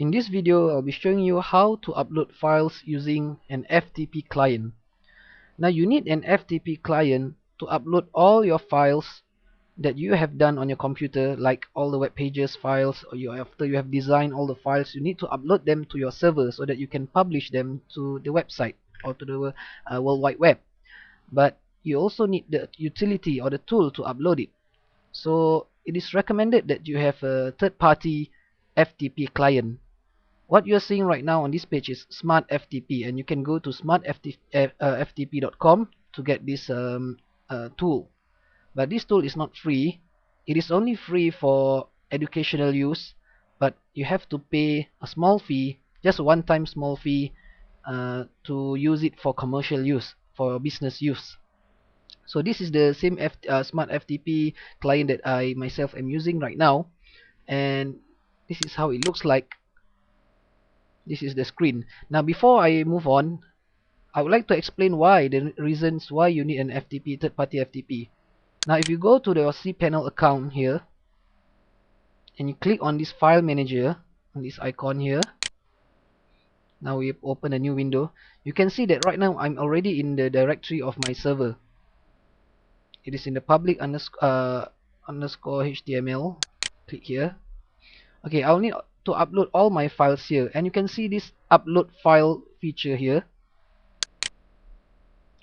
In this video, I'll be showing you how to upload files using an FTP client. Now you need an FTP client to upload all your files that you have done on your computer, like all the web pages files, or after you have designed all the files, you need to upload them to your server so that you can publish them to the website or to the World Wide Web. But you also need the utility or the tool to upload it. So it is recommended that you have a third-party FTP client. What you're seeing right now on this page is Smart FTP, and you can go to smartftp.com to get this tool. But this tool is not free. It is only free for educational use, but you have to pay a small fee, just a one-time small fee, to use it for commercial use, for business use. So this is the same Smart FTP client that I myself am using right now, and this is how it looks like. This is the screen. Now before I move on, I would like to explain why, the reasons why you need an FTP, third-party FTP. Now if you go to the cPanel account here and you click on this file manager, on this icon here, now we open a new window. You can see that right now I'm already in the directory of my server. It is in the public underscore HTML. Click here. Okay, I'll need to upload all my files here, and you can see this upload file feature here.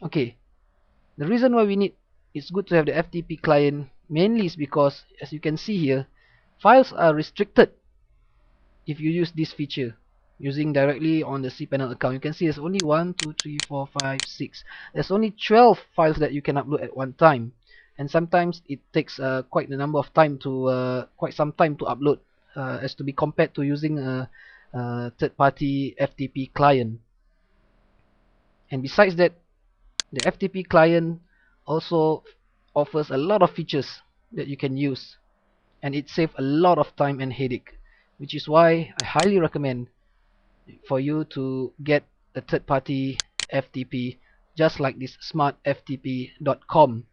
Okay, the reason why it's good to have the FTP client mainly is because, as you can see here, files are restricted if you use this feature using directly on the cPanel account. You can see there's only 1, 2, 3, 4, 5, 6. There's only 12 files that you can upload at one time, and sometimes it takes quite some time to upload, as to be compared to using a third-party FTP client. And besides that, the FTP client also offers a lot of features that you can use, and it saves a lot of time and headache, which is why I highly recommend for you to get a third-party FTP just like this smartftp.com.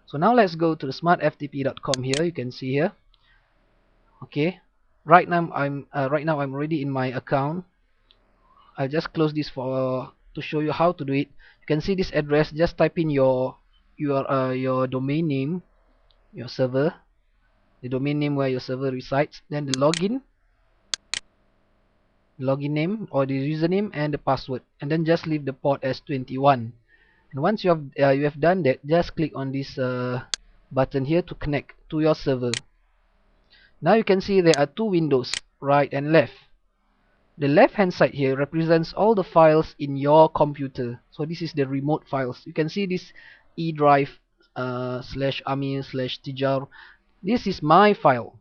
So now let's go to the smartftp.com here. You can see here. Okay, right now I'm already in my account. I'll just close this to show you how to do it. You can see this address. Just type in your domain name, your server, the domain name where your server resides, then the login name or the username and the password, and then just leave the port as 21. And once you have done that, just click on this button here to connect to your server. Now you can see there are two windows, right and left. The left hand side here represents all the files in your computer. So this is the remote files. You can see this E drive /ami /tijar. This is my file.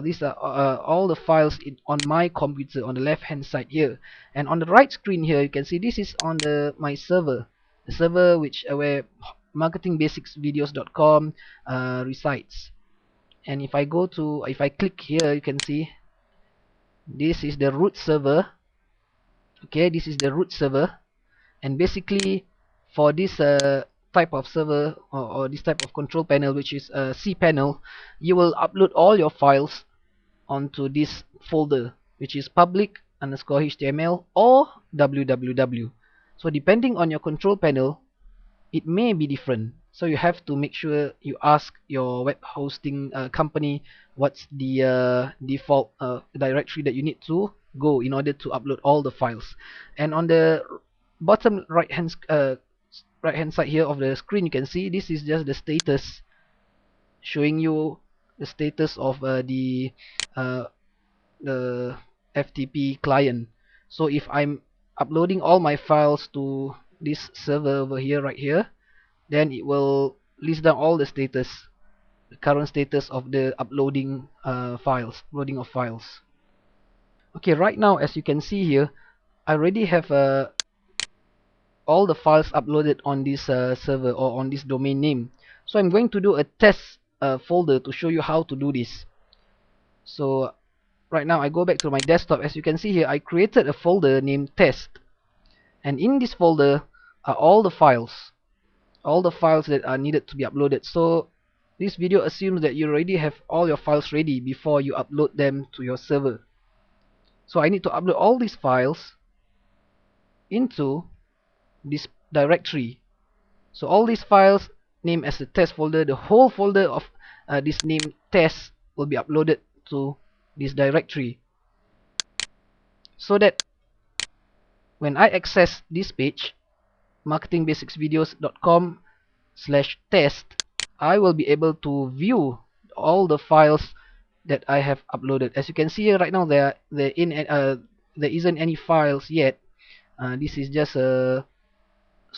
These are all the files on my computer on the left hand side here. And on the right screen here, you can see this is on my server, the server where marketingbasicsvideos.com resides. And if I click here, you can see this is the root server. Okay, this is the root server, and basically for this type of server or this type of control panel, which is cPanel, you will upload all your files onto this folder, which is public underscore HTML or www. So depending on your control panel, it may be different. So you have to make sure you ask your web hosting company what's the default directory that you need to go in order to upload all the files. And on the bottom right hand side here of the screen, you can see this is just the status, showing you the status of the FTP client. So if I'm uploading all my files to this server over here, right here, then it will list down all the status, the current status of the uploading of files. Okay, right now, as you can see here, I already have all the files uploaded on this server or on this domain name. So I'm going to do a test folder to show you how to do this. So right now I go back to my desktop. As you can see here, I created a folder named test, and in this folder are all the files that are needed to be uploaded. So this video assumes that you already have all your files ready before you upload them to your server. So I need to upload all these files into this directory. So all these files named as the test folder, the whole folder of this name test will be uploaded to this directory, so that when I access this page, marketingbasicsvideos.com/test, I will be able to view all the files that I have uploaded. As you can see here right now, there isn't any files yet. This is just a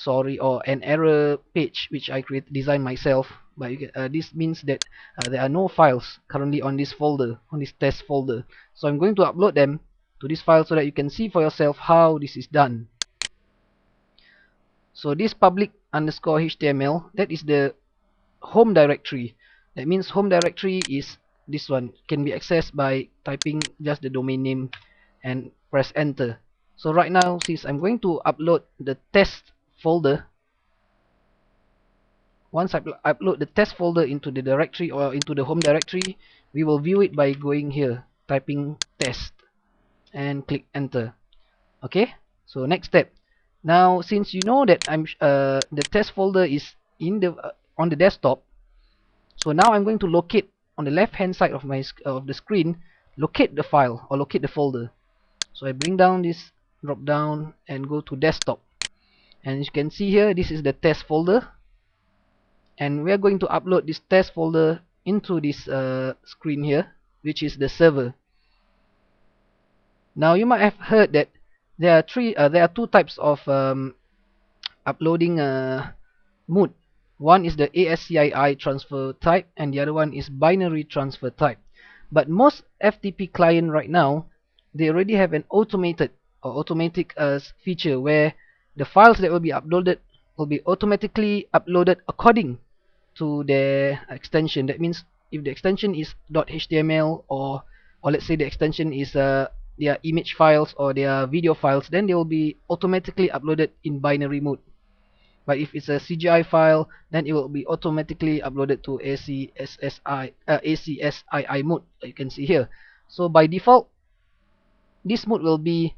an error page which I designed myself. But this means that there are no files currently on this folder, on this test folder. So I'm going to upload them to this file so that you can see for yourself how this is done. So this public_html, that is the home directory. That means home directory is this one, can be accessed by typing just the domain name and press enter. So right now, since I'm going to upload the test folder, once I upload the test folder into the directory or into the home directory, we will view it by going here, typing test and click enter. Okay, so next step. Now since you know that the test folder is in the on the desktop, so now I'm going to locate on the left hand side of the screen, locate the file or locate the folder. So I bring down this drop down and go to desktop, and as you can see here, this is the test folder, and we are going to upload this test folder into this screen here, which is the server. Now you might have heard that there are two types of uploading mode. One is the ASCII transfer type, and the other one is binary transfer type. But most FTP client right now, they already have an automatic feature where the files that will be uploaded will be automatically uploaded according to their extension. That means if the extension is .html, or let's say the extension is their image files or their video files, then they will be automatically uploaded in binary mode. But if it's a CGI file, then it will be automatically uploaded to ACSSI mode, you can see here. So by default, this mode will be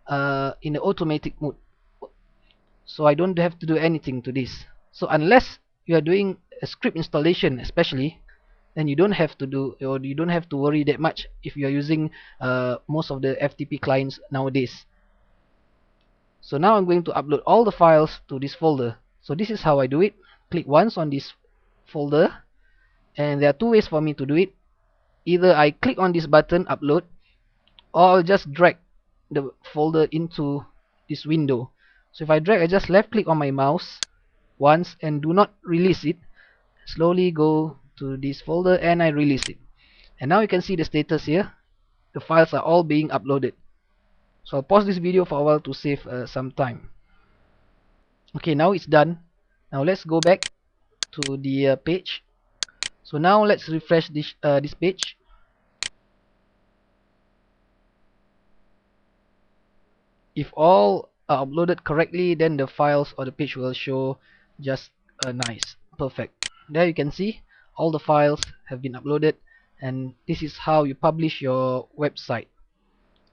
in the automatic mode, so I don't have to do anything to this. So unless you are doing a script installation especially, then you don't have to do, or you don't have to worry that much if you are using most of the FTP clients nowadays. So now I'm going to upload all the files to this folder. So this is how I do it. Click once on this folder, and there are two ways for me to do it. Either I click on this button upload, or I'll just drag the folder into this window. So if I drag, I just left click on my mouse once and do not release it. Slowly go to this folder and I release it. And now you can see the status here. The files are all being uploaded. So I'll pause this video for a while to save some time. Okay, now it's done. Now let's go back to the page. So now let's refresh this page. If all are uploaded correctly, then the files or the page will show just nice, perfect. There you can see all the files have been uploaded, and this is how you publish your website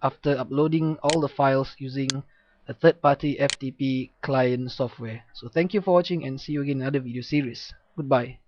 after uploading all the files using a third-party FTP client software. So thank you for watching, and see you again in another video series. Goodbye.